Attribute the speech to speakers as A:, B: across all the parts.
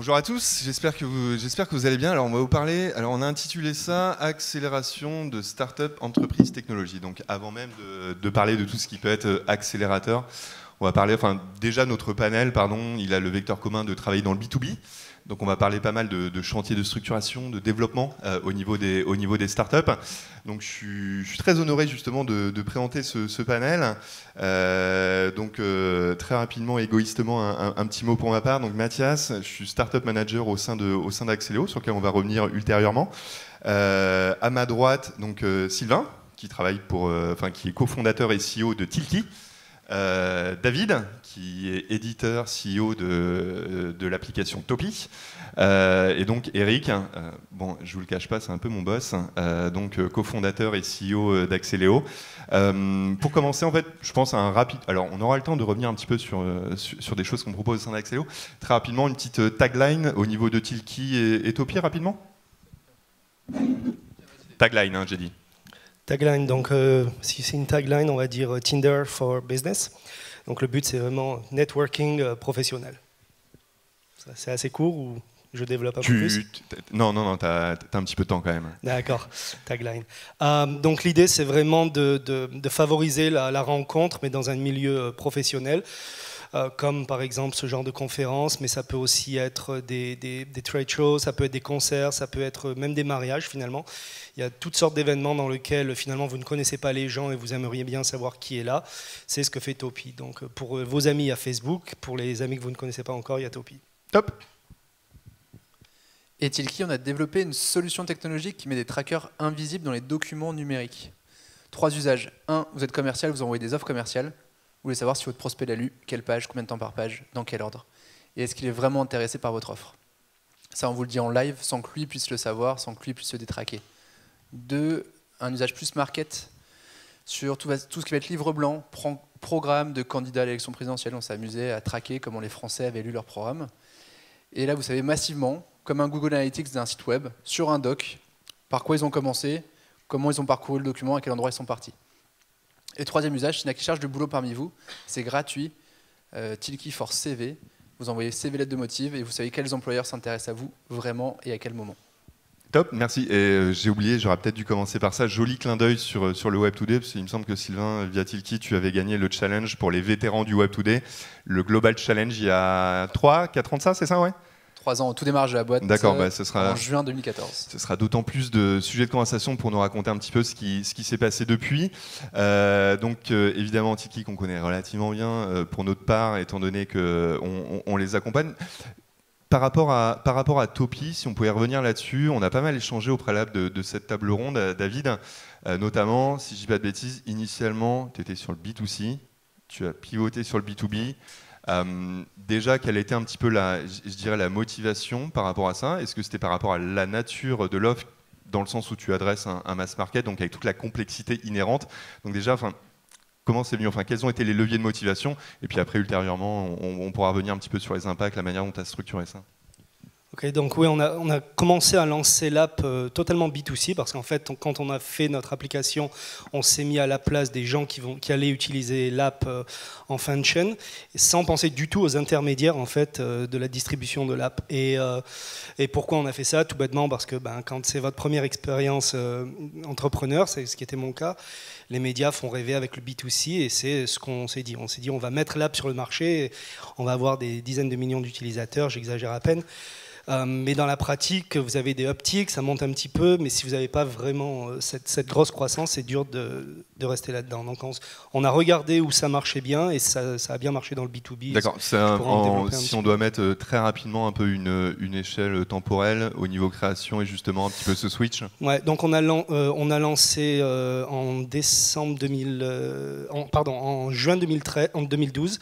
A: Bonjour à tous, j'espère que vous allez bien. Alors on va vous parler, alors on a intitulé ça accélération de start-up entreprise technologie. Donc avant même de parler de tout ce qui peut être accélérateur, on va parler, enfin déjà notre panel, pardon, il a le vecteur commun de travailler dans le B2B. Donc on va parler pas mal de chantiers de structuration, de développement au niveau des startups. Donc je suis très honoré justement de présenter ce panel. Très rapidement, égoïstement, un petit mot pour ma part. Donc Mathias, je suis startup manager au sein d'Axeléo, sur lequel on va revenir ultérieurement. À ma droite, donc Sylvain, qui travaille qui est cofondateur et CEO de Tilki. David, qui est éditeur, CEO de l'application Topi, et donc Eric, bon, je vous le cache pas, c'est un peu mon boss, cofondateur et CEO d'Axeléo. Pour commencer, en fait, je pense à un rapide. Alors, on aura le temps de revenir un petit peu sur des choses qu'on propose au sein d'Axeléo. Très rapidement, une petite tagline au niveau de Tilki et Topi, rapidement. Tagline, hein, j'ai dit.
B: Tagline, donc si c'est une tagline, on va dire Tinder for Business. Donc le but, c'est vraiment networking professionnel. C'est assez court ou je développe un peu plus?
A: Non, t'as un petit peu de temps quand même.
B: D'accord, tagline. Donc l'idée, c'est vraiment de favoriser la rencontre, mais dans un milieu professionnel. Comme par exemple ce genre de conférences, mais ça peut aussi être des trade shows, ça peut être des concerts, ça peut être même des mariages finalement. Il y a toutes sortes d'événements dans lesquels finalement vous ne connaissez pas les gens et vous aimeriez bien savoir qui est là. C'est ce que fait Topi. Donc pour vos amis, il y a Facebook. Pour les amis que vous ne connaissez pas encore, il y a Topi.
A: Top.
C: Et Tilki, on a développé une solution technologique qui met des trackers invisibles dans les documents numériques. 3 usages. 1, vous êtes commercial, vous envoyez des offres commerciales. Vous voulez savoir si votre prospect l'a lu, quelle page, combien de temps par page, dans quel ordre. Et est-ce qu'il est vraiment intéressé par votre offre? Ça, on vous le dit en live, sans que lui puisse le savoir, sans que lui puisse se détraquer. 2, un usage plus market, sur tout ce qui va être livre blanc, programme de candidats à l'élection présidentielle. On s'est amusé à traquer comment les Français avaient lu leur programme. Et là, vous savez massivement, comme un Google Analytics d'un site web, sur un doc, par quoi ils ont commencé, comment ils ont parcouru le document, à quel endroit ils sont partis. Et 3e usage, s'il y en a qui cherchent du boulot parmi vous, c'est gratuit, Tilki for CV. Vous envoyez CV lettre de motive et vous savez quels employeurs s'intéressent à vous vraiment et à quel moment.
A: Top, merci. Et j'ai oublié, j'aurais peut-être dû commencer par ça. Joli clin d'œil sur le Web Today, parce qu'il me semble que Sylvain, via Tilki, tu avais gagné le challenge pour les vétérans du Web Today, le Global Challenge il y a 3-4 ans de ça, c'est ça, ouais?
C: 3 ans au tout démarrage de la boîte.
A: D'accord, ce sera
C: en juin 2014.
A: Ce sera d'autant plus de sujets de conversation pour nous raconter un petit peu ce qui s'est passé depuis. Évidemment, Tilki qu'on connaît relativement bien pour notre part, étant donné qu'on les accompagne. Par rapport à Topi, si on pouvait revenir là-dessus, on a pas mal échangé au préalable de cette table ronde, David, notamment, si je ne dis pas de bêtises, initialement, tu étais sur le B2C, tu as pivoté sur le B2B. Déjà, quelle était un petit peu la motivation par rapport à ça? Est-ce que c'était par rapport à la nature de l'offre, dans le sens où tu adresses un mass market, donc avec toute la complexité inhérente? Donc déjà, comment c'est venu? Quels ont été les leviers de motivation? Et puis après, ultérieurement, on pourra revenir un petit peu sur les impacts, la manière dont tu as structuré ça.
B: Ok, donc oui, on a commencé à lancer l'app totalement B2C parce qu'en fait, quand on a fait notre application, on s'est mis à la place des gens qui allaient utiliser l'app en fin de chaîne, sans penser du tout aux intermédiaires en fait de la distribution de l'app. Et pourquoi on a fait ça? Tout bêtement parce que quand c'est votre première expérience entrepreneur, c'est ce qui était mon cas, les médias font rêver avec le B2C et c'est ce qu'on s'est dit. On s'est dit on va mettre l'app sur le marché, on va avoir des dizaines de millions d'utilisateurs, j'exagère à peine. Mais dans la pratique, vous avez des upticks, ça monte un petit peu, mais si vous n'avez pas vraiment cette grosse croissance, c'est dur de rester là-dedans. Donc on a regardé où ça marchait bien et ça a bien marché dans le B2B.
A: D'accord, si on doit mettre très rapidement un peu une échelle temporelle au niveau création et justement un petit peu ce switch.
B: Ouais, donc on a lancé en juin 2012.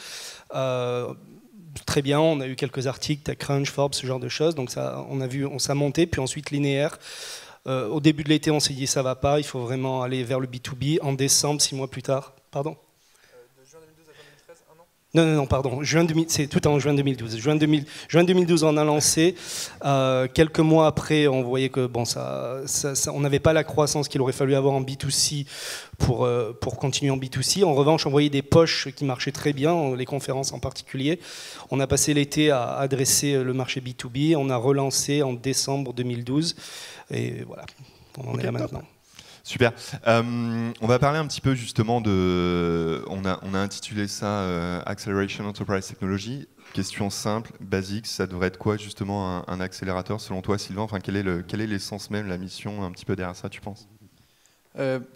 B: Très bien, on a eu quelques articles, TechCrunch, Forbes, ce genre de choses, donc on s'est monté, puis ensuite linéaire. Au début de l'été, on s'est dit ça va pas, il faut vraiment aller vers le B2B. En décembre, 6 mois plus tard, pardon.
C: De juin 2012 à juin 2013, un an.
B: Non, pardon. C'est tout en juin 2012. Juin 2012, on a lancé. Quelques mois après, on voyait que on n'avait pas la croissance qu'il aurait fallu avoir en B2C pour continuer en B2C. En revanche, on voyait des poches qui marchaient très bien, les conférences en particulier. On a passé l'été à adresser le marché B2B. On a relancé en décembre 2012. Et voilà, on en est là maintenant.
A: Super. On va parler un petit peu justement de... On a intitulé ça Acceleration Enterprise Technology. Question simple, basique, ça devrait être quoi justement un accélérateur selon toi, Sylvain? Enfin, quel est l'essence même, la mission un petit peu derrière ça, tu penses?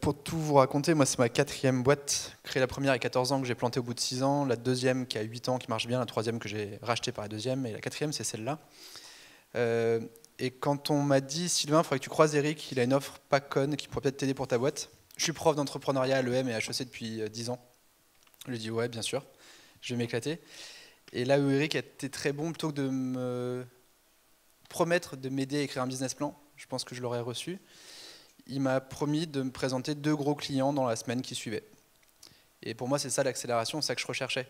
C: Pour tout vous raconter, moi c'est ma 4e boîte, créée la première à 14 ans que j'ai plantée au bout de 6 ans, la deuxième qui a 8 ans qui marche bien, la troisième que j'ai rachetée par la deuxième, et la 4e c'est celle-là. Et quand on m'a dit, Sylvain, il faudrait que tu croises Eric, il a une offre pas conne qui pourrait peut-être t'aider pour ta boîte. Je suis prof d'entrepreneuriat à l'EM et à HEC depuis 10 ans. Je lui ai dit, ouais, bien sûr, je vais m'éclater. Et là où Eric a été très bon, plutôt que de me promettre de m'aider à écrire un business plan, je pense que je l'aurais reçu, il m'a promis de me présenter 2 gros clients dans la semaine qui suivait. Et pour moi, c'est ça l'accélération, c'est ça que je recherchais.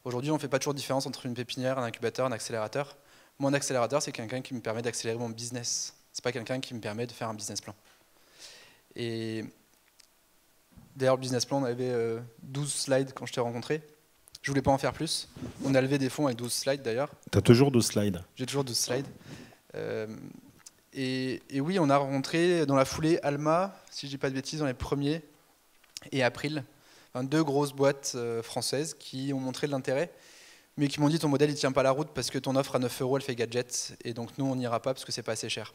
C: Aujourd'hui, on ne fait pas toujours de différence entre une pépinière, un incubateur, un accélérateur. Mon accélérateur, c'est quelqu'un qui me permet d'accélérer mon business. C'est pas quelqu'un qui me permet de faire un business plan. Et d'ailleurs, le business plan, on avait 12 slides quand je t'ai rencontré. Je voulais pas en faire plus. On a levé des fonds avec 12 slides d'ailleurs.
D: Tu as toujours 12 slides.
C: J'ai toujours 12 slides. Et oui, on a rencontré dans la foulée Alma, si je dis pas de bêtises, dans les premiers, et April, 2 grosses boîtes françaises qui ont montré de l'intérêt, mais qui m'ont dit ton modèle il tient pas la route parce que ton offre à 9 € elle fait gadget, et donc nous on n'ira pas parce que c'est pas assez cher.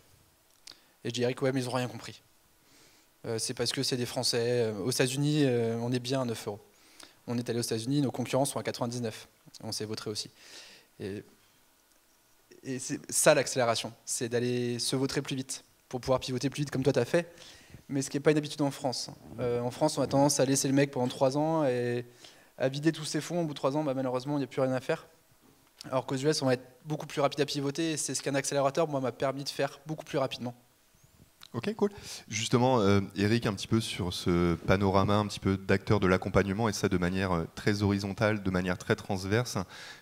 C: Et je dis Eric, ouais, mais ils ont rien compris. C'est parce que c'est des Français. Aux États-Unis, on est bien à 9 €. On est allé aux États-Unis, nos concurrents sont à 99. On s'est vautré aussi. Et c'est ça l'accélération, c'est d'aller se vautrer plus vite pour pouvoir pivoter plus vite comme toi tu as fait. Mais ce qui n'est pas une habitude en France. En France, on a tendance à laisser le mec pendant 3 ans et à vider tous ses fonds. Au bout de 3 ans, malheureusement, il n'y a plus rien à faire. Alors qu'aux US, on va être beaucoup plus rapide à pivoter. Et c'est ce qu'un accélérateur, moi, m'a permis de faire beaucoup plus rapidement.
A: Ok, cool. Justement, Eric, un petit peu sur ce panorama un petit peu d'acteurs de l'accompagnement, et ça de manière très horizontale, de manière très transverse,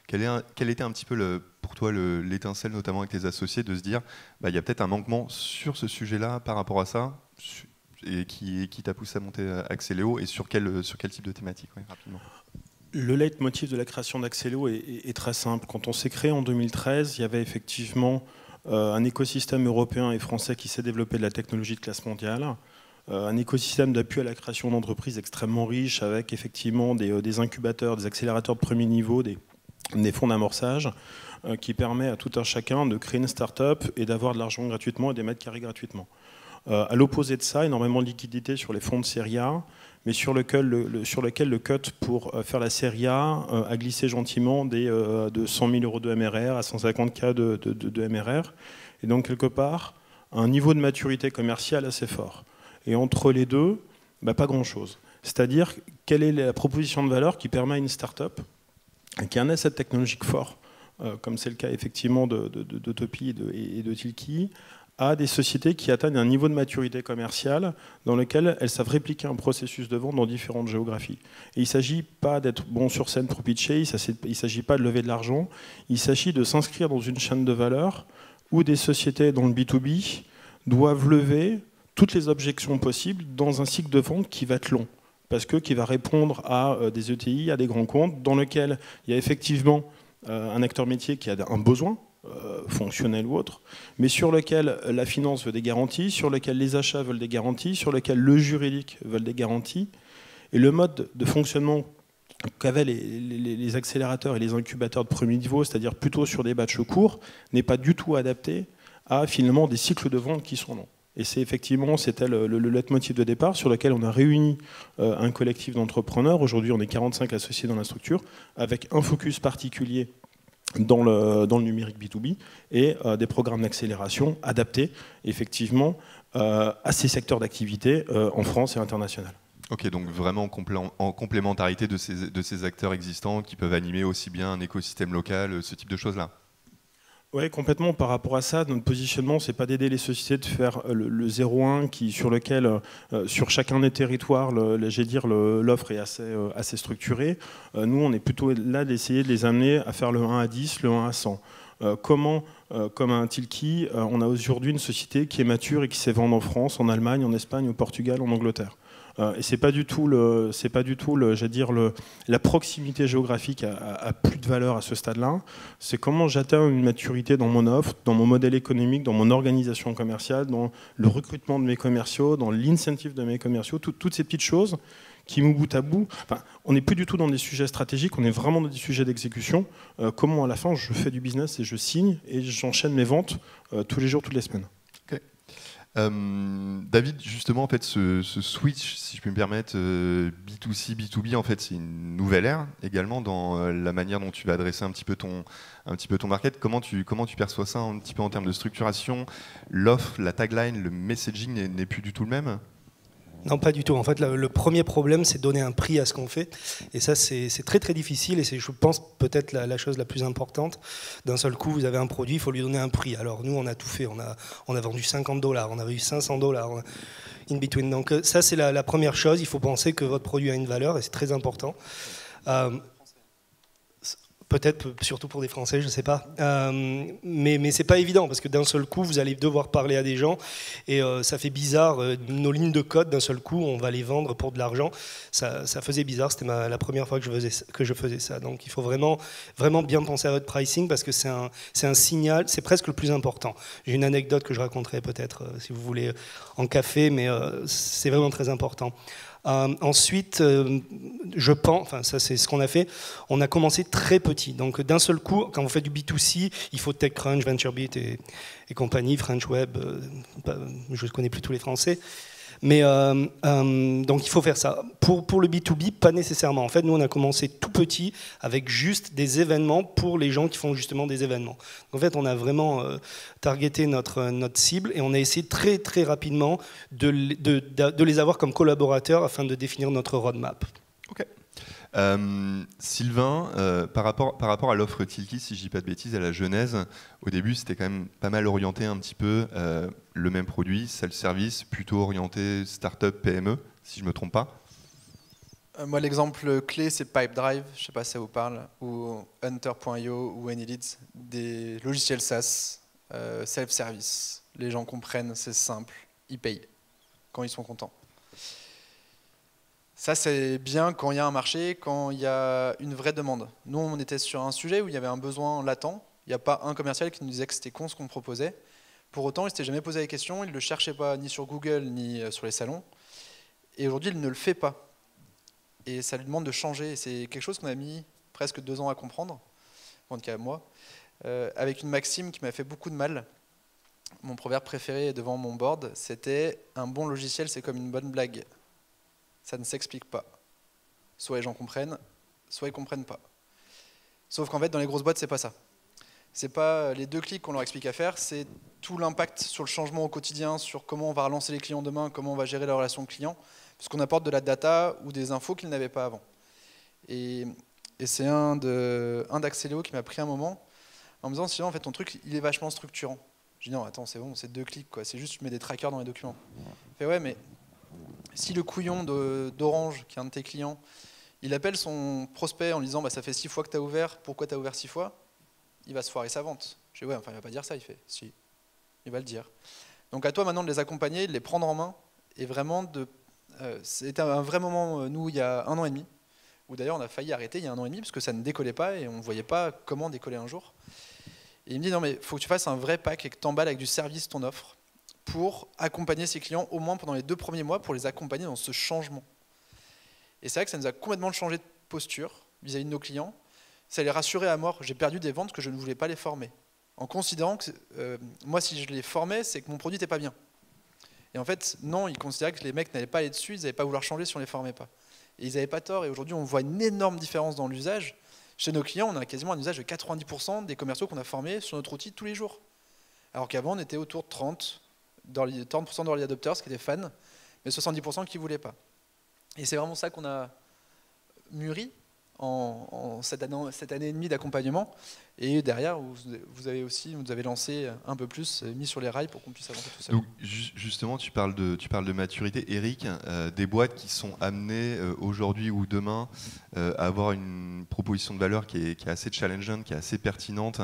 A: quel était un petit peu pour toi l'étincelle, notamment avec tes associés, de se dire il y a peut-être un manquement sur ce sujet-là par rapport à ça, et qui t'a poussé à monter Axeléo, et sur quel type de thématique, rapidement?
D: Le leitmotiv de la création d'Axeléo est très simple. Quand on s'est créé en 2013, il y avait effectivement un écosystème européen et français qui s'est développé de la technologie de classe mondiale, un écosystème d'appui à la création d'entreprises extrêmement riche, avec effectivement des incubateurs, des accélérateurs de premier niveau, des fonds d'amorçage, qui permet à tout un chacun de créer une start-up et d'avoir de l'argent gratuitement et des mètres carrés gratuitement. À l'opposé de ça, énormément de liquidités sur les fonds de série A, mais sur lequel le cut pour faire la série A a glissé gentiment de 100 000 € de MRR à 150 000 de MRR. Et donc, quelque part, un niveau de maturité commerciale assez fort. Et entre les deux, pas grand-chose. C'est-à-dire, quelle est la proposition de valeur qui permet à une start-up, qui a un asset technologique fort, comme c'est le cas effectivement d'Utopie et de Tilki, à des sociétés qui atteignent un niveau de maturité commerciale dans lequel elles savent répliquer un processus de vente dans différentes géographies. Et il ne s'agit pas d'être bon sur scène pour pitcher, il ne s'agit pas de lever de l'argent, il s'agit de s'inscrire dans une chaîne de valeur où des sociétés dans le B2B doivent lever toutes les objections possibles dans un cycle de vente qui va être long, parce que qui va répondre à des ETI, à des grands comptes, dans lequel il y a effectivement un acteur métier qui a un besoin, fonctionnel ou autre, mais sur lequel la finance veut des garanties, sur lequel les achats veulent des garanties, sur lequel le juridique veut des garanties. Et le mode de fonctionnement qu'avaient les accélérateurs et les incubateurs de premier niveau, c'est-à-dire plutôt sur des batchs courts, n'est pas du tout adapté à finalement des cycles de vente qui sont longs. Et c'était le leitmotiv de départ sur lequel on a réuni un collectif d'entrepreneurs. Aujourd'hui, on est 45 associés dans la structure, avec un focus particulier dans le numérique B2B et des programmes d'accélération adaptés effectivement à ces secteurs d'activité en France et international.
A: Ok, donc vraiment en complémentarité de ces acteurs existants qui peuvent animer aussi bien un écosystème local, ce type de choses-là.
D: Oui, complètement. Par rapport à ça, notre positionnement, c'est pas d'aider les sociétés de faire le 0-1 sur lequel, sur chacun des territoires, l'offre est assez structurée. Nous, on est plutôt là d'essayer de les amener à faire le 1 à 10, le 1 à 100. Comment, comme un Tilki, on a aujourd'hui une société qui est mature et qui sait vendre en France, en Allemagne, en Espagne, au Portugal, en Angleterre. Et c'est pas du tout la proximité géographique a plus de valeur à ce stade-là. C'est comment j'atteins une maturité dans mon offre, dans mon modèle économique, dans mon organisation commerciale, dans le recrutement de mes commerciaux, dans l'incentive de mes commerciaux, toutes ces petites choses qui, bout à bout, on n'est plus du tout dans des sujets stratégiques, on est vraiment dans des sujets d'exécution. Comment à la fin je fais du business et je signe et j'enchaîne mes ventes tous les jours, toutes les semaines.
A: David, justement, en fait, ce switch, si je peux me permettre, B2C, B2B, en fait, c'est une nouvelle ère également dans la manière dont tu vas adresser un petit peu ton market. Comment tu perçois ça un petit peu en termes de structuration? L'offre, la tagline, le messaging n'est plus du tout le même?
B: Non, pas du tout. En fait, le premier problème, c'est donner un prix à ce qu'on fait. Et ça, c'est très, très difficile. Et c'est, je pense, peut-être la chose la plus importante. D'un seul coup, vous avez un produit, il faut lui donner un prix. Alors, nous, on a tout fait. On a vendu $50, on avait eu $500 in between. Donc, ça, c'est la première chose. Il faut penser que votre produit a une valeur et c'est très important. Peut-être, surtout pour des Français, je ne sais pas. Mais ce n'est pas évident, parce que d'un seul coup, vous allez devoir parler à des gens, et ça fait bizarre. Nos lignes de code, d'un seul coup, on va les vendre pour de l'argent. Ça faisait bizarre, c'était la première fois que je faisais ça. Donc il faut vraiment bien penser à votre pricing, parce que c'est un signal, c'est presque le plus important. J'ai une anecdote que je raconterai peut-être, si vous voulez, en café, mais c'est vraiment très important. Ensuite, je pense, enfin ça c'est ce qu'on a fait, on a commencé très petit. Donc d'un seul coup, quand vous faites du B2C, il faut TechCrunch, VentureBeat et compagnie, French Web, je ne connais plus tous les Français. Mais donc il faut faire ça. Pour le B2B, pas nécessairement. En fait, nous on a commencé tout petit avec juste des événements pour les gens qui font justement des événements. En fait, on a vraiment targeté notre cible et on a essayé très très rapidement de les avoir comme collaborateurs afin de définir notre roadmap.
A: Ok. Sylvain, par rapport à l'offre Tilki, si je dis pas de bêtises, à la genèse, au début c'était quand même pas mal orienté un petit peu le même produit, self-service, plutôt orienté start-up, PME, si je me trompe pas.
C: Moi, l'exemple clé, c'est Pipedrive, je ne sais pas si ça vous parle, ou Hunter.io ou AnyLeads, des logiciels SaaS, self-service. Les gens comprennent, c'est simple, ils payent quand ils sont contents. Ça, c'est bien quand il y a un marché, quand il y a une vraie demande. Nous, on était sur un sujet où il y avait un besoin latent. Il n'y a pas un commercial qui nous disait que c'était con ce qu'on proposait. Pour autant, il ne s'était jamais posé la question, il ne le cherchait pas ni sur Google, ni sur les salons. Et aujourd'hui, il ne le fait pas. Et ça lui demande de changer. C'est quelque chose qu'on a mis presque 2 ans à comprendre, en tout cas moi, avec une maxime qui m'a fait beaucoup de mal. Mon proverbe préféré devant mon board, c'était « un bon logiciel, c'est comme une bonne blague ». Ça ne s'explique pas. Soit les gens comprennent, soit ils ne comprennent pas. Sauf qu'en fait, dans les grosses boîtes, c'est pas ça. C'est pas les 2 clics qu'on leur explique à faire, c'est tout l'impact sur le changement au quotidien, sur comment on va relancer les clients demain, comment on va gérer la relation client, puisqu'on apporte de la data ou des infos qu'ils n'avaient pas avant. Et c'est un d'Axeléo qui m'a pris un moment en me disant, sinon, en fait, ton truc, il est vachement structurant. Je dis non, attends, c'est bon, c'est 2 clics, quoi. C'est juste, je mets des trackers dans les documents. Je fais, ouais, mais si le couillon d'Orange, qui est un de tes clients, il appelle son prospect en lui disant, bah, ça fait 6 fois que tu as ouvert, pourquoi tu as ouvert 6 fois? Il va se foirer sa vente. Je dis, ouais, enfin, il va pas dire ça. Il fait, si, il va le dire. Donc à toi maintenant de les accompagner, de les prendre en main, et vraiment c'était un vrai moment, nous, il y a 1 an et demi, où d'ailleurs on a failli arrêter il y a 1 an et demi, parce que ça ne décollait pas, et on ne voyait pas comment décoller un jour. Et il me dit, non mais il faut que tu fasses un vrai pack et que tu emballes avec du service ton offre, pour accompagner ses clients au moins pendant les 2 premiers mois, pour les accompagner dans ce changement. Et c'est vrai que ça nous a complètement changé de posture vis-à-vis de nos clients. Ça les rassurait à mort. J'ai perdu des ventes que je ne voulais pas les former, en considérant que moi, si je les formais, c'est que mon produit n'était pas bien. Et en fait, non, ils considéraient que les mecs n'allaient pas aller dessus, ils n'allaient pas vouloir changer si on ne les formait pas. Et ils n'avaient pas tort. Et aujourd'hui, on voit une énorme différence dans l'usage. Chez nos clients, on a quasiment un usage de 90% des commerciaux qu'on a formés sur notre outil tous les jours. Alors qu'avant, on était autour de 30% d'early adopters qui étaient fans, mais 70% qui ne voulaient pas. Et c'est vraiment ça qu'on a mûri en cette année et demie d'accompagnement. Et derrière, vous avez lancé un peu plus, mis sur les rails pour qu'on puisse avancer tout seul.
A: Donc, justement, tu parles de maturité. Eric, des boîtes qui sont amenées aujourd'hui ou demain à avoir une proposition de valeur qui est assez challengeante, qui est assez pertinente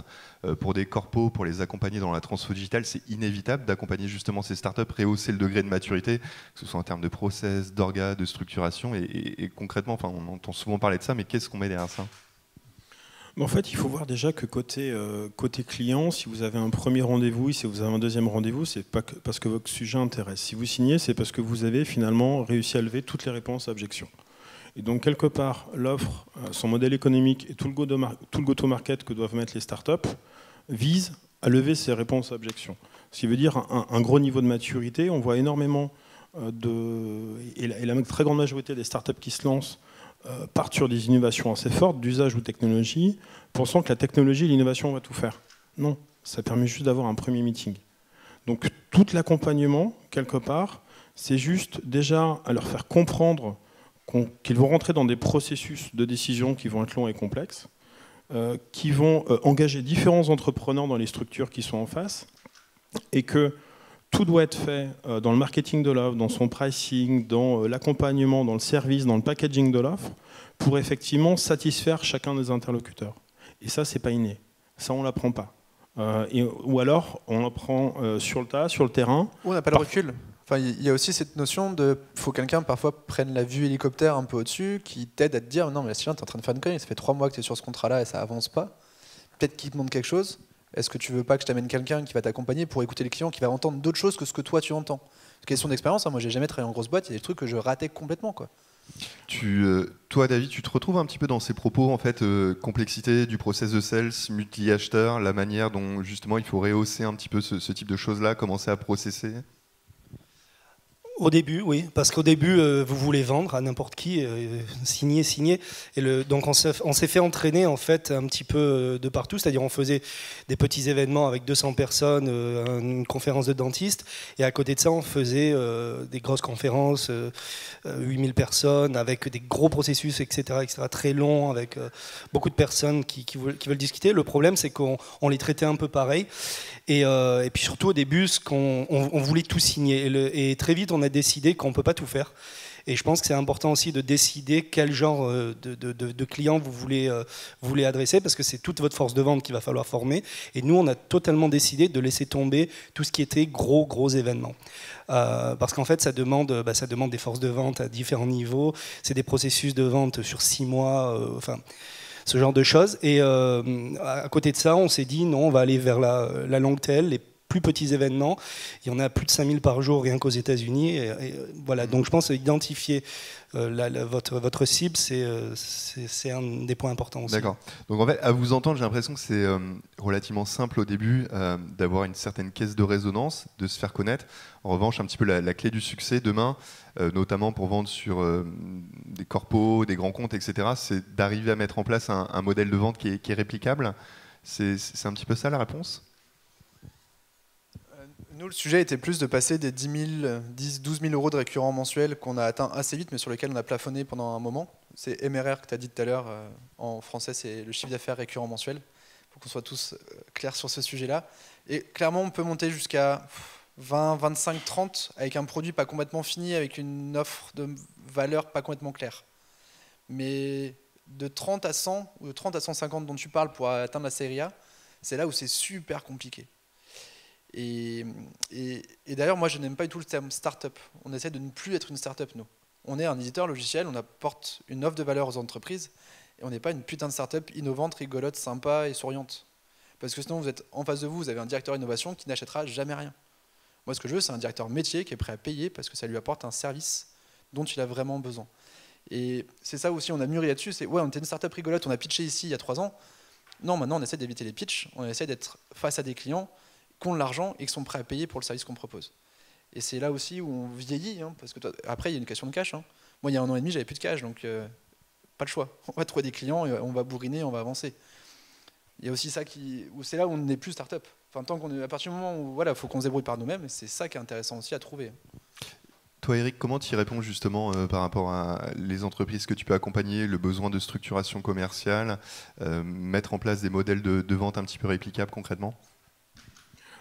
A: pour des corpos, pour les accompagner dans la transfo digitale, c'est inévitable d'accompagner justement ces startups, rehausser le degré de maturité, que ce soit en termes de process, d'orga, de structuration. Et concrètement, enfin, on entend souvent parler de ça, mais qu'est-ce qu'on met derrière ça ?
D: En fait, il faut voir déjà que côté client, si vous avez un premier rendez-vous, si vous avez un deuxième rendez-vous, c'est pas parce que votre sujet intéresse. Si vous signez, c'est parce que vous avez finalement réussi à lever toutes les réponses à objection. Et donc, quelque part, l'offre, son modèle économique et tout le go-to-market que doivent mettre les startups vise à lever ces réponses à objection. Ce qui veut dire un gros niveau de maturité. On voit énormément et la très grande majorité des startups qui se lancent partent sur des innovations assez fortes d'usage ou technologie, pensant que la technologie et l'innovation va tout faire. Non, ça permet juste d'avoir un premier meeting. Donc tout l'accompagnement, quelque part, c'est juste déjà à leur faire comprendre qu'ils vont rentrer dans des processus de décision qui vont être longs et complexes, qui vont engager différents entrepreneurs dans les structures qui sont en face, et que tout doit être fait dans le marketing de l'offre, dans son pricing, dans l'accompagnement, dans le service, dans le packaging de l'offre, pour effectivement satisfaire chacun des interlocuteurs. Et ça, c'est pas inné. Ça, on l'apprend pas. Ou alors, on l'apprend sur le tas, sur le terrain.
C: On n'a pas le recul. Enfin, il y a aussi cette notion de faut quelqu'un parfois prenne la vue hélicoptère un peu au-dessus, qui t'aide à te dire non mais là, Sylvain, t'es en train de faire une connerie, ça fait 3 mois que tu es sur ce contrat-là et ça avance pas. Peut-être qu'il te demande quelque chose. Est-ce que tu veux pas que je t'amène quelqu'un qui va t'accompagner pour écouter les clients, qui va entendre d'autres choses que ce que toi tu entends? Question d'expérience, hein, moi j'ai jamais travaillé en grosse boîte, il y a des trucs que je ratais complètement, quoi.
A: Toi, David, tu te retrouves un petit peu dans ces propos, en fait, complexité du process de sales, multi-acheteur, la manière dont justement il faut rehausser un petit peu ce type de choses-là, commencer à processer?
B: Au début, oui, parce qu'au début, vous voulez vendre à n'importe qui, signer. Et donc on s'est fait entraîner en fait un petit peu de partout, c'est-à-dire on faisait des petits événements avec 200 personnes, une conférence de dentiste, et à côté de ça, on faisait des grosses conférences, 8000 personnes, avec des gros processus, etc., très longs, avec beaucoup de personnes qui veulent discuter. Le problème, c'est qu'on les traitait un peu pareil. Et puis surtout au début, on voulait tout signer. Et très vite, on a décidé qu'on ne peut pas tout faire. Et je pense que c'est important aussi de décider quel genre de client vous voulez adresser, parce que c'est toute votre force de vente qu'il va falloir former. Et nous, on a totalement décidé de laisser tomber tout ce qui était gros événements. Parce qu'en fait, ça demande des forces de vente à différents niveaux. C'est des processus de vente sur 6 mois. Ce genre de choses. Et à côté de ça, on s'est dit non, on va aller vers la long tail, les plus petits événements. Il y en a plus de 5000 par jour rien qu'aux États-Unis. Et voilà. Donc je pense identifier votre cible, c'est un des points importants aussi.
A: D'accord. Donc en fait, à vous entendre, j'ai l'impression que c'est relativement simple au début d'avoir une certaine caisse de résonance, de se faire connaître. En revanche, un petit peu la clé du succès demain, notamment pour vendre sur des corpos, des grands comptes, etc., c'est d'arriver à mettre en place un modèle de vente qui est réplicable. C'est un petit peu ça la réponse ?
C: Nous, le sujet était plus de passer des 12 000 euros de récurrent mensuel qu'on a atteint assez vite, mais sur lesquels on a plafonné pendant un moment. C'est MRR que tu as dit tout à l'heure. En français, c'est le chiffre d'affaires récurrent mensuel. Il faut qu'on soit tous clairs sur ce sujet-là. Et clairement, on peut monter jusqu'à 20, 25, 30 avec un produit pas complètement fini, avec une offre de valeur pas complètement claire. Mais de 30 à 100 ou de 30 à 150 dont tu parles pour atteindre la série A, c'est là où c'est super compliqué. Et d'ailleurs, moi, je n'aime pas du tout le terme start-up. On essaie de ne plus être une start-up, nous. On est un éditeur logiciel, on apporte une offre de valeur aux entreprises, et on n'est pas une putain de start-up innovante, rigolote, sympa et souriante. Parce que sinon, vous êtes en face de vous, vous avez un directeur innovation qui n'achètera jamais rien. Moi, ce que je veux, c'est un directeur métier qui est prêt à payer parce que ça lui apporte un service dont il a vraiment besoin. Et c'est ça aussi, on a mûri là-dessus. Ouais, on était une start-up rigolote, on a pitché ici il y a 3 ans. Non, maintenant, on essaie d'éviter les pitchs, on essaie d'être face à des clients qui ont de l'argent et qui sont prêts à payer pour le service qu'on propose. Et c'est là aussi où on vieillit, hein, parce que après, il y a une question de cash. Hein. Moi, il y a 1 an et demi, j'avais plus de cash, donc pas le choix. On va trouver des clients, et on va bourriner, on va avancer. Il y a aussi ça où c'est là où on n'est plus start-up. Enfin, tant qu'on est à partir du moment où voilà, faut qu'on se débrouille par nous-mêmes, et c'est ça qui est intéressant aussi à trouver.
A: Toi, Eric, comment tu y réponds justement par rapport à les entreprises que tu peux accompagner, le besoin de structuration commerciale, mettre en place des modèles de vente un petit peu réplicables concrètement?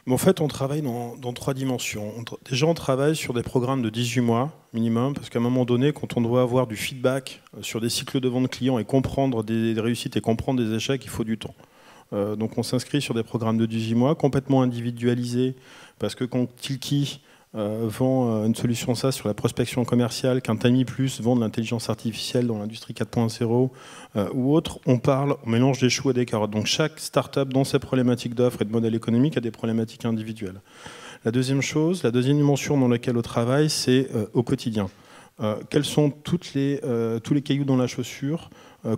D: En fait, on travaille dans 3 dimensions. Déjà, on travaille sur des programmes de 18 mois minimum, parce qu'à un moment donné, quand on doit avoir du feedback sur des cycles de vente clients et comprendre des réussites et comprendre des échecs, il faut du temps. Donc on s'inscrit sur des programmes de 18 mois, complètement individualisés, parce que quand Tilki vend une solution SaaS sur la prospection commerciale, qu'un Timee Plus vend de l'intelligence artificielle dans l'industrie 4.0 ou autre, on mélange des choux et des carottes. Donc chaque startup dans ses problématiques d'offres et de modèle économique a des problématiques individuelles. La deuxième chose, la deuxième dimension dans laquelle on travaille, c'est au quotidien. Quels sont tous les cailloux dans la chaussure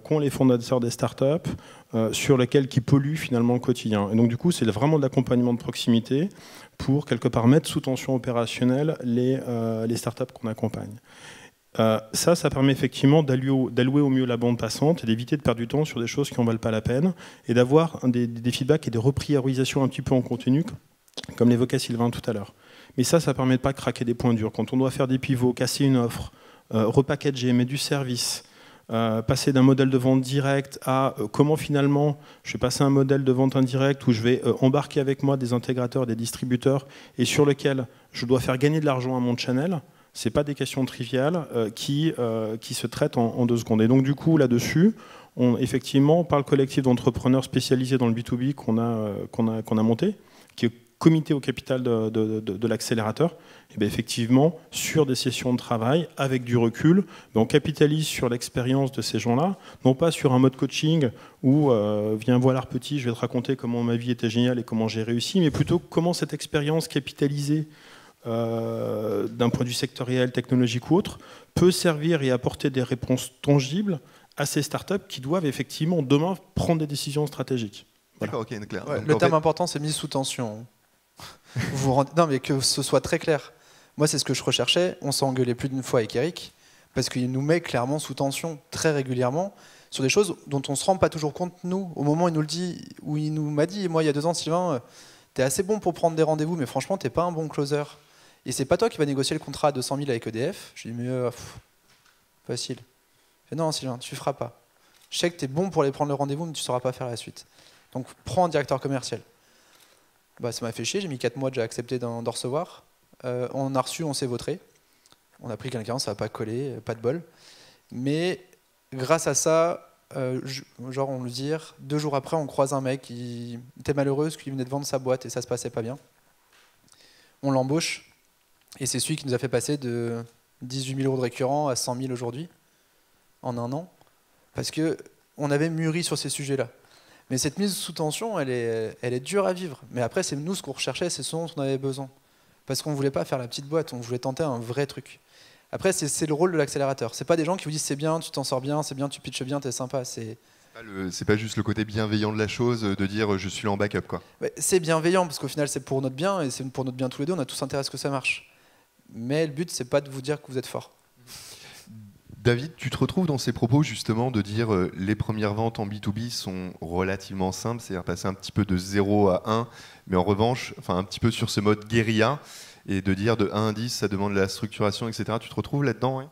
D: qu'ont les fondateurs des startups sur lesquels qui polluent finalement le quotidien. Et donc du coup, c'est vraiment de l'accompagnement de proximité pour quelque part mettre sous tension opérationnelle les startups qu'on accompagne. Ça permet effectivement d'allouer au mieux la bande passante et d'éviter de perdre du temps sur des choses qui n'en valent pas la peine et d'avoir des feedbacks et des repriorisations un petit peu en continu, comme l'évoquait Sylvain tout à l'heure. Mais ça ne permet pas de craquer des points durs. Quand on doit faire des pivots, casser une offre, repackager, mettre du service, passer d'un modèle de vente direct à comment finalement je vais passer à un modèle de vente indirect où je vais embarquer avec moi des intégrateurs, des distributeurs et sur lequel je dois faire gagner de l'argent à mon channel, ce n'est pas des questions triviales qui se traitent en 2 secondes. Et donc du coup là-dessus, effectivement, par le collectif d'entrepreneurs spécialisés dans le B2B qu'on a monté, qui est comité au capital de l'accélérateur, et bien effectivement, sur des sessions de travail, avec du recul, on capitalise sur l'expérience de ces gens-là, non pas sur un mode coaching où viens voir petit, je vais te raconter comment ma vie était géniale et comment j'ai réussi, mais plutôt comment cette expérience capitalisée d'un point de vue sectoriel, technologique ou autre, peut servir et apporter des réponses tangibles à ces startups qui doivent effectivement demain prendre des décisions stratégiques. Voilà.
A: D'accord, ok, clair.
C: Ouais, le terme important, c'est mise sous tension. Non, mais que ce soit très clair. Moi, c'est ce que je recherchais. On s'est engueulé plus d'une fois avec Eric, parce qu'il nous met clairement sous tension très régulièrement sur des choses dont on ne se rend pas toujours compte, nous. Au moment où il nous le dit, où il nous m'a dit, moi, il y a 2 ans, Sylvain, t'es assez bon pour prendre des rendez-vous, mais franchement, t'es pas un bon closer. Et c'est pas toi qui vas négocier le contrat à 200 000 avec EDF. Je lui dis, mais facile. Je dis, non, Sylvain, tu feras pas. Je sais que t'es bon pour aller prendre le rendez-vous, mais tu sauras pas faire la suite. Donc, prends un directeur commercial. Bah, ça m'a fait chier, j'ai mis 4 mois déjà à accepter d'en recevoir. On a reçu, on s'est vautré. On a pris quelqu'un, ça n'a pas collé, pas de bol. Mais grâce à ça, genre on le dit, 2 jours après, on croise un mec qui était malheureux parce qu'il venait de vendre sa boîte et ça se passait pas bien. On l'embauche et c'est celui qui nous a fait passer de 18 000 € de récurrent à 100 000 aujourd'hui, en 1 an, parce qu'on avait mûri sur ces sujets-là. Mais cette mise sous tension, elle est dure à vivre. Mais après, c'est nous ce qu'on recherchait, c'est ce dont on avait besoin. Parce qu'on ne voulait pas faire la petite boîte, on voulait tenter un vrai truc. Après, c'est le rôle de l'accélérateur. C'est pas des gens qui vous disent c'est bien, tu t'en sors bien, c'est bien, tu pitches bien, t'es sympa. C'est
A: pas juste le côté bienveillant de la chose, de dire je suis là en backup, quoi.
C: C'est bienveillant parce qu'au final, c'est pour notre bien et c'est pour notre bien tous les deux. On a tous intérêt à ce que ça marche. Mais le but, c'est pas de vous dire que vous êtes fort.
A: David, tu te retrouves dans ces propos justement de dire les premières ventes en B2B sont relativement simples, c'est-à-dire passer un petit peu de 0 à 1, mais en revanche, un petit peu sur ce mode guérilla, et de dire de 1 à 10, ça demande de la structuration, etc. Tu te retrouves là-dedans, ouais?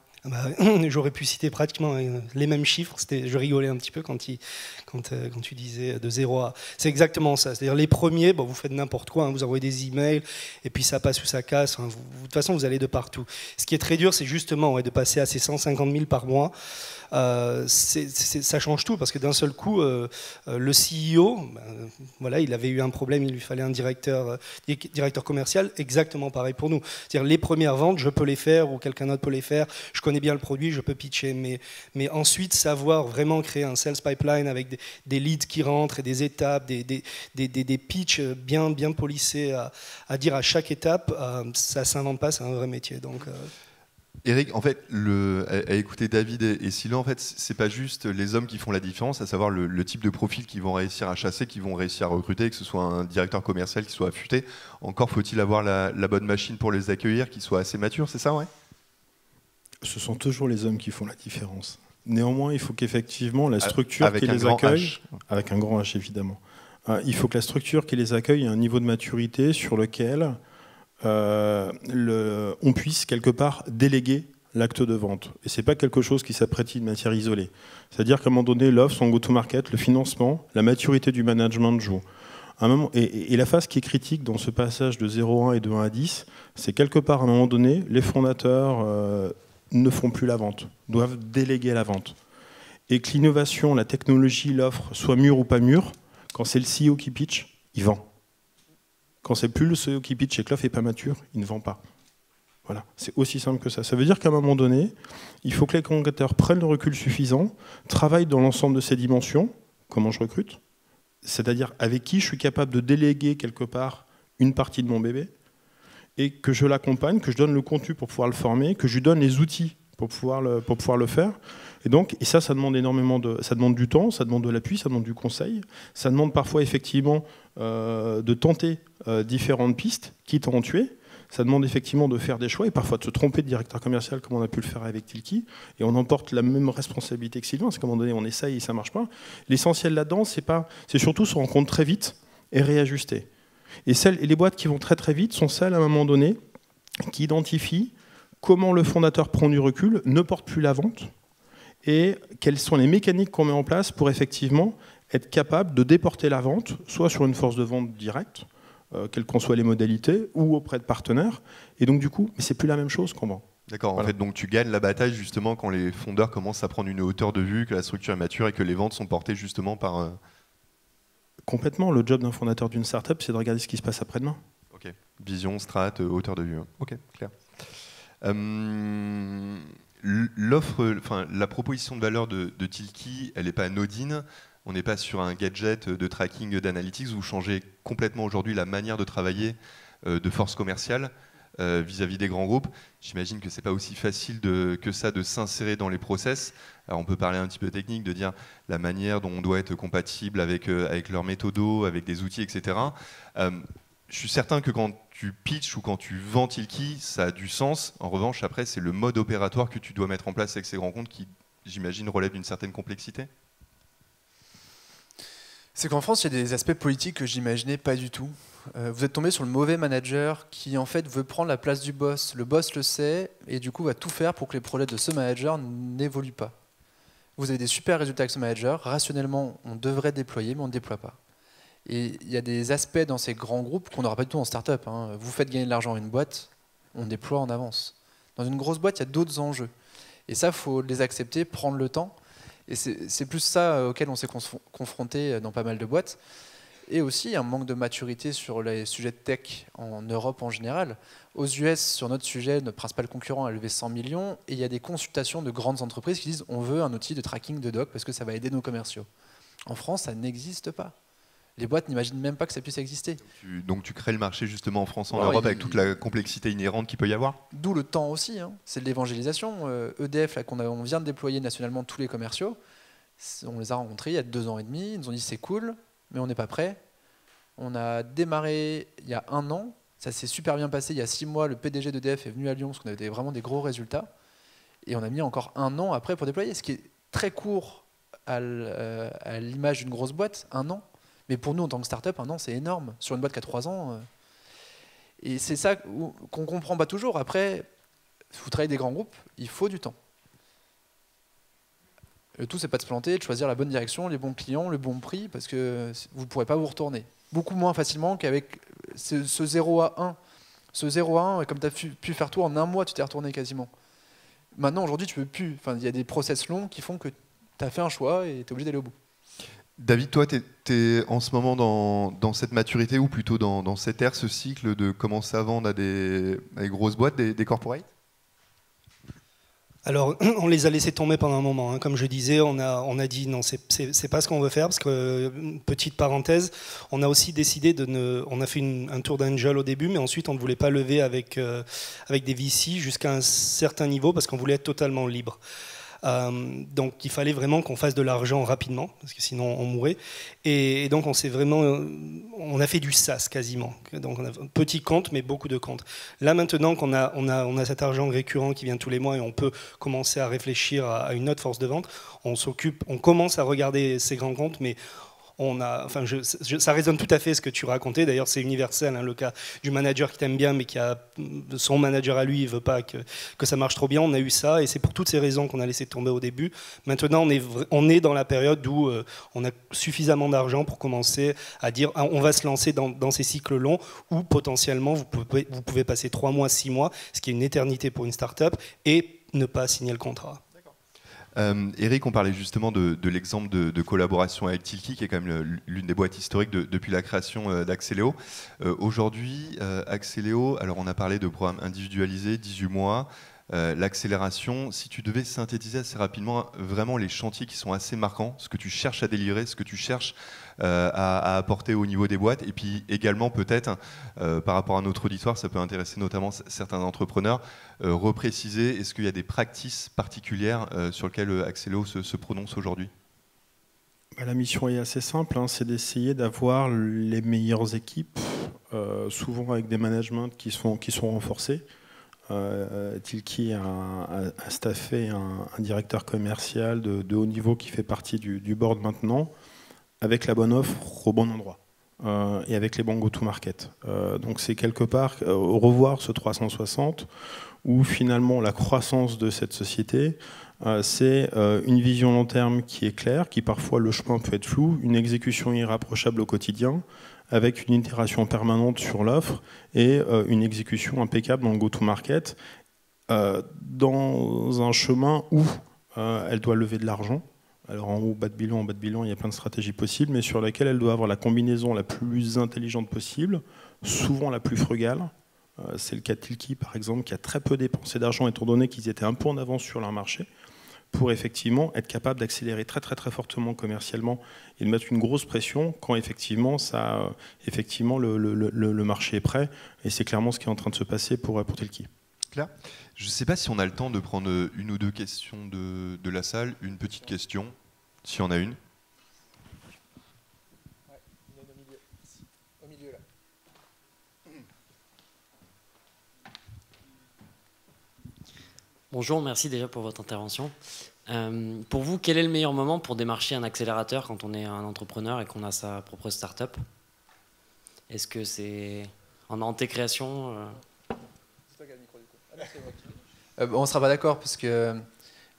B: J'aurais pu citer pratiquement les mêmes chiffres. Je rigolais un petit peu quand tu disais de 0 à... C'est exactement ça. C'est-à-dire les premiers, vous faites n'importe quoi, vous envoyez des emails et puis ça passe ou ça casse. De toute façon, vous allez de partout. Ce qui est très dur, c'est justement de passer à ces 150 000 par mois. Ça change tout parce que d'un seul coup, le CEO, voilà, il avait eu un problème, il lui fallait un directeur commercial, exactement pareil pour nous. C'est-à-dire les premières ventes, je peux les faire ou quelqu'un d'autre peut les faire, je connais bien le produit, je peux pitcher, mais ensuite savoir vraiment créer un sales pipeline avec des leads qui rentrent et des étapes, des pitchs bien polissés à dire à chaque étape, ça ne s'invente pas, c'est un vrai métier. Donc,
A: Eric, en fait, à écouter David et Sylvain, en fait, c'est pas juste les hommes qui font la différence, à savoir le type de profil qu'ils vont réussir à chasser, qu'ils vont réussir à recruter, que ce soit un directeur commercial qui soit affûté. Encore faut-il avoir la bonne machine pour les accueillir, qui soit assez mature, c'est ça, ouais?
D: Ce sont toujours les hommes qui font la différence. Néanmoins, il faut qu'effectivement la structure
A: avec
D: qui les accueille, avec un grand H évidemment, il faut que la structure qui les accueille ait un niveau de maturité sur lequel on puisse quelque part déléguer l'acte de vente. Et ce n'est pas quelque chose qui s'apprécie de matière isolée. C'est-à-dire qu'à un moment donné, l'offre, son go-to-market, le financement, la maturité du management jouent. Et la phase qui est critique dans ce passage de 0 à 1 et de 1 à 10, c'est quelque part à un moment donné, les fondateurs ne font plus la vente, doivent déléguer la vente. Et que l'innovation, la technologie, l'offre, soit mûre ou pas mûre, quand c'est le CEO qui pitch, il vend. Quand c'est plus le CEO qui pitch et que l'offre n'est pas mature, il ne vend pas. Voilà, c'est aussi simple que ça. Ça veut dire qu'à un moment donné, il faut que les collaborateurs prennent le recul suffisant, travaillent dans l'ensemble de ces dimensions, comment je recrute, c'est-à-dire avec qui je suis capable de déléguer quelque part une partie de mon bébé, et que je l'accompagne, que je donne le contenu pour pouvoir le former, que je lui donne les outils pour pouvoir le faire. Et ça demande énormément ça demande du temps, ça demande de l'appui, ça demande du conseil, ça demande parfois effectivement de tenter différentes pistes, quitte à en tuer. Ça demande effectivement de faire des choix et parfois de se tromper de directeur commercial comme on a pu le faire avec Tilki. Et on emporte la même responsabilité que Sylvain, parce qu'à un moment donné, on essaye et ça ne marche pas. L'essentiel là-dedans, c'est surtout se rendre compte très vite et réajuster. Et les boîtes qui vont très très vite sont celles, à un moment donné, qui identifient comment le fondateur prend du recul, ne porte plus la vente, et quelles sont les mécaniques qu'on met en place pour effectivement être capable de déporter la vente, soit sur une force de vente directe, quelles qu'en soient les modalités, ou auprès de partenaires. Et donc du coup, mais c'est plus la même chose qu'on vend.
A: D'accord,
D: Voilà.
A: en fait, donc tu gagnes la bataille justement quand les fondeurs commencent à prendre une hauteur de vue, que la structure est mature et que les ventes sont portées justement par...
D: Complètement, le job d'un fondateur d'une startup, c'est de regarder ce qui se passe après-demain.
A: Ok, vision, strat, hauteur de vue. Ok, clair. La proposition de valeur de Tilki, elle n'est pas anodine. On n'est pas sur un gadget de tracking d'analytics. Vous changez complètement aujourd'hui la manière de travailler de force commerciale vis-à-vis des grands groupes. J'imagine que c'est pas aussi facile que ça de s'insérer dans les process. Alors on peut parler un petit peu technique, de dire la manière dont on doit être compatible avec leurs méthodos, avec des outils, etc. Je suis certain que quand tu pitches ou quand tu vends Tilki, ça a du sens. En revanche, après, c'est le mode opératoire que tu dois mettre en place avec ces grands comptes qui, j'imagine, relève d'une certaine complexité.
C: C'est qu'en France, il y a des aspects politiques que j'imaginais pas du tout. Vous êtes tombé sur le mauvais manager qui, en fait, veut prendre la place du boss. Le boss le sait et du coup va tout faire pour que les projets de ce manager n'évoluent pas. Vous avez des super résultats avec ce manager. Rationnellement, on devrait déployer, mais on ne déploie pas. Et il y a des aspects dans ces grands groupes qu'on n'aura pas du tout en start-up. Vous faites gagner de l'argent à une boîte, on déploie en avance. Dans une grosse boîte, il y a d'autres enjeux. Et ça, il faut les accepter, prendre le temps. Et c'est plus ça auquel on s'est confronté dans pas mal de boîtes. Et aussi un manque de maturité sur les sujets de tech en Europe en général. Aux US, sur notre sujet, notre principal concurrent a levé 100 millions. Et il y a des consultations de grandes entreprises qui disent on veut un outil de tracking de doc parce que ça va aider nos commerciaux. En France, ça n'existe pas. Les boîtes n'imaginent même pas que ça puisse exister.
A: Donc tu crées le marché justement en France, en Europe, avec toute la complexité inhérente qu'il peut y avoir.
C: D'où le temps aussi, c'est de l'évangélisation. EDF, là, on vient de déployer nationalement tous les commerciaux, on les a rencontrés il y a 2 ans et demi, ils nous ont dit c'est cool, mais on n'est pas prêt. On a démarré il y a 1 an, ça s'est super bien passé. Il y a 6 mois, le PDG d'EDF est venu à Lyon parce qu'on avait vraiment des gros résultats. Et on a mis encore 1 an après pour déployer, ce qui est très court à l'image d'une grosse boîte, 1 an. Mais pour nous, en tant que start-up, 1 an, c'est énorme. Sur une boîte qui a 3 ans. Et c'est ça qu'on ne comprend pas toujours. Après, vous travaillez des grands groupes, il faut du temps. Le tout, c'est pas de se planter, de choisir la bonne direction, les bons clients, le bon prix, parce que vous ne pourrez pas vous retourner. Beaucoup moins facilement qu'avec ce 0 à 1. Ce 0 à 1, comme tu as pu faire tout en 1 mois, tu t'es retourné quasiment. Maintenant, aujourd'hui, tu ne peux plus. Enfin, il y a des process longs qui font que tu as fait un choix et tu es obligé d'aller au bout.
A: David, toi, tu es en ce moment dans cette maturité ou plutôt dans cette ère, ce cycle de commencer à vendre à des grosses boîtes, des corporates?
B: Alors, on les a laissés tomber pendant un moment. Comme je disais, on a dit non, c'est pas ce qu'on veut faire. Parce que, petite parenthèse, on a aussi décidé on a fait un tour d'angel au début, mais ensuite on ne voulait pas lever avec des VC jusqu'à un certain niveau parce qu'on voulait être totalement libre. Donc il fallait vraiment qu'on fasse de l'argent rapidement parce que sinon on mourait et donc on a fait du SaaS quasiment, donc on a un petit compte mais beaucoup de comptes. Là maintenant qu'on a cet argent récurrent qui vient tous les mois et on peut commencer à réfléchir à une autre force de vente, on commence à regarder ces grands comptes mais ça résonne tout à fait ce que tu racontais. D'ailleurs, c'est universel, hein, le cas du manager qui t'aime bien, mais qui a son manager à lui, il veut pas que ça marche trop bien. On a eu ça, et c'est pour toutes ces raisons qu'on a laissé tomber au début. Maintenant, on est dans la période où on a suffisamment d'argent pour commencer à dire on va se lancer dans ces cycles longs où potentiellement vous pouvez passer 3 mois, 6 mois, ce qui est une éternité pour une start-up, et ne pas signer le contrat.
A: Eric, on parlait justement de l'exemple de collaboration avec Tilki, qui est quand même l'une des boîtes historiques depuis la création d'Axeléo. Aujourd'hui, Axiléo, alors on a parlé de programme individualisé, 18 mois, l'accélération. Si tu devais synthétiser assez rapidement vraiment les chantiers qui sont assez marquants, ce que tu cherches à délivrer, ce que tu cherches à apporter au niveau des boîtes, et puis également peut-être par rapport à notre auditoire, ça peut intéresser notamment certains entrepreneurs, repréciser, est-ce qu'il y a des practices particulières sur lesquelles Axiléo se prononce aujourd'hui?
D: La mission est assez simple, hein, c'est d'essayer d'avoir les meilleures équipes, souvent avec des managements qui sont renforcés. Tilki a staffé un directeur commercial de haut niveau qui fait partie du board maintenant, avec la bonne offre au bon endroit et avec les bons go-to-market. Donc c'est quelque part revoir ce 360 où finalement la croissance de cette société, c'est une vision long terme qui est claire, qui parfois le chemin peut être flou, une exécution irréprochable au quotidien, avec une itération permanente sur l'offre et une exécution impeccable dans le go-to-market, dans un chemin où elle doit lever de l'argent. Alors en haut, bas de bilan, il y a plein de stratégies possibles, mais sur laquelle elle doit avoir la combinaison la plus intelligente possible, souvent la plus frugale. C'est le cas de Tilki, par exemple, qui a très peu dépensé d'argent, étant donné qu'ils étaient un peu en avance sur leur marché, pour effectivement être capable d'accélérer très très très fortement commercialement et de mettre une grosse pression quand effectivement, le marché est prêt. Et c'est clairement ce qui est en train de se passer pour Tilki.
A: Claire, je ne sais pas si on a le temps de prendre une ou deux questions de la salle. Une petite question, s'il y en a une.
C: Ouais, au milieu là.
E: Bonjour, merci déjà pour votre intervention. Pour vous, quel est le meilleur moment pour démarcher un accélérateur quand on est un entrepreneur et qu'on a sa propre start-up? Est-ce que c'est en antécréation
C: C'est toi qui as le micro du coup. Ah non, c'est moi. On ne sera pas d'accord parce que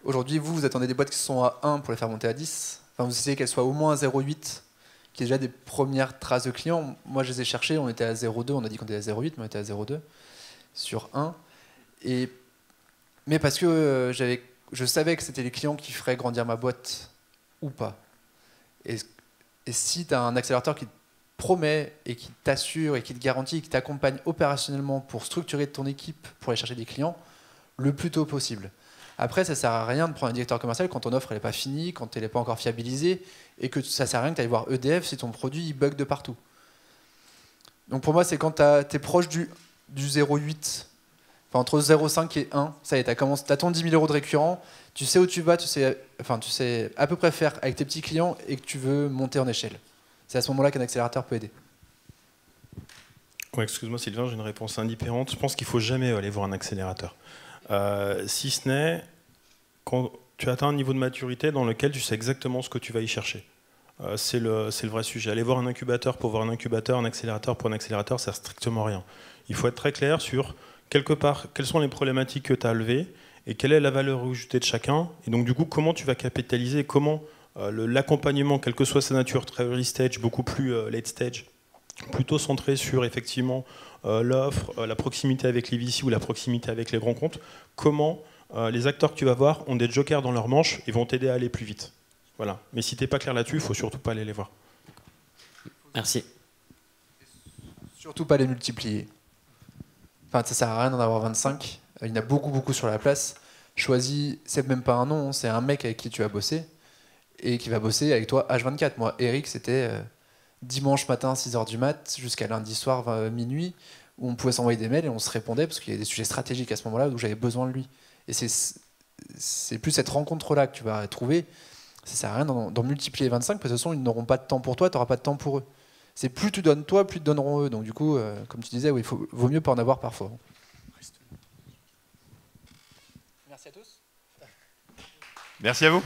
C: aujourd'hui, vous attendez des boîtes qui sont à 1 pour les faire monter à 10. Enfin, vous essayez qu'elles soient au moins à 0,8, qui est déjà des premières traces de clients. Moi, je les ai cherchées, on était à 0,2, on a dit qu'on était à 0,8, mais on était à 0,2 sur 1. Mais parce que je savais que c'était les clients qui feraient grandir ma boîte ou pas. Et si tu as un accélérateur qui te promet et qui t'assure et qui te garantit et qui t'accompagne opérationnellement pour structurer ton équipe pour aller chercher des clients le plus tôt possible. Après, ça ne sert à rien de prendre un directeur commercial quand ton offre n'est pas finie, quand elle n'est pas encore fiabilisée, et que ça ne sert à rien que tu ailles voir EDF si ton produit il bug de partout. Donc pour moi, c'est quand tu es proche du 0,8, enfin entre 0,5 et 1, ça y est, tu as ton 10 000 € de récurrent, tu sais où tu vas, tu sais à peu près faire avec tes petits clients et que tu veux monter en échelle. C'est à ce moment-là qu'un accélérateur peut aider.
D: Ouais, excuse-moi Sylvain, j'ai une réponse indifférente. Je pense qu'il ne faut jamais aller voir un accélérateur. Si ce n'est quand tu atteins un niveau de maturité dans lequel tu sais exactement ce que tu vas y chercher. C'est le vrai sujet. Aller voir un incubateur pour voir un incubateur, un accélérateur pour un accélérateur, ça sert strictement rien. Il faut être très clair sur, quelque part, quelles sont les problématiques que tu as levées et quelle est la valeur ajoutée de chacun. Et donc, du coup, comment tu vas capitaliser, comment l'accompagnement, quelle que soit sa nature, très early stage, beaucoup plus late stage, plutôt centré sur effectivement l'offre, la proximité avec les VC ou la proximité avec les grands comptes, comment les acteurs que tu vas voir ont des jokers dans leur manche et vont t'aider à aller plus vite. Voilà. Mais si tu n'es pas clair là-dessus, il ne faut surtout pas aller les voir.
E: Merci.
C: Surtout pas les multiplier. Enfin, ça sert à rien d'en avoir 25. Il y en a beaucoup sur la place. Choisis, c'est même pas un nom, c'est un mec avec qui tu vas bosser et qui va bosser avec toi H24. Moi, Eric, c'était dimanche matin 6h du mat jusqu'à lundi soir minuit où on pouvait s'envoyer des mails et on se répondait parce qu'il y a des sujets stratégiques à ce moment-là où j'avais besoin de lui. Et c'est plus cette rencontre-là que tu vas trouver. Ça sert à rien d'en multiplier 25 parce que de toute façon, ils n'auront pas de temps pour toi, tu n'auras pas de temps pour eux. C'est plus tu donnes toi, plus ils te donneront eux. Donc du coup, comme tu disais, oui, vaut mieux pas en avoir parfois.
F: Merci à tous.
A: Merci à vous.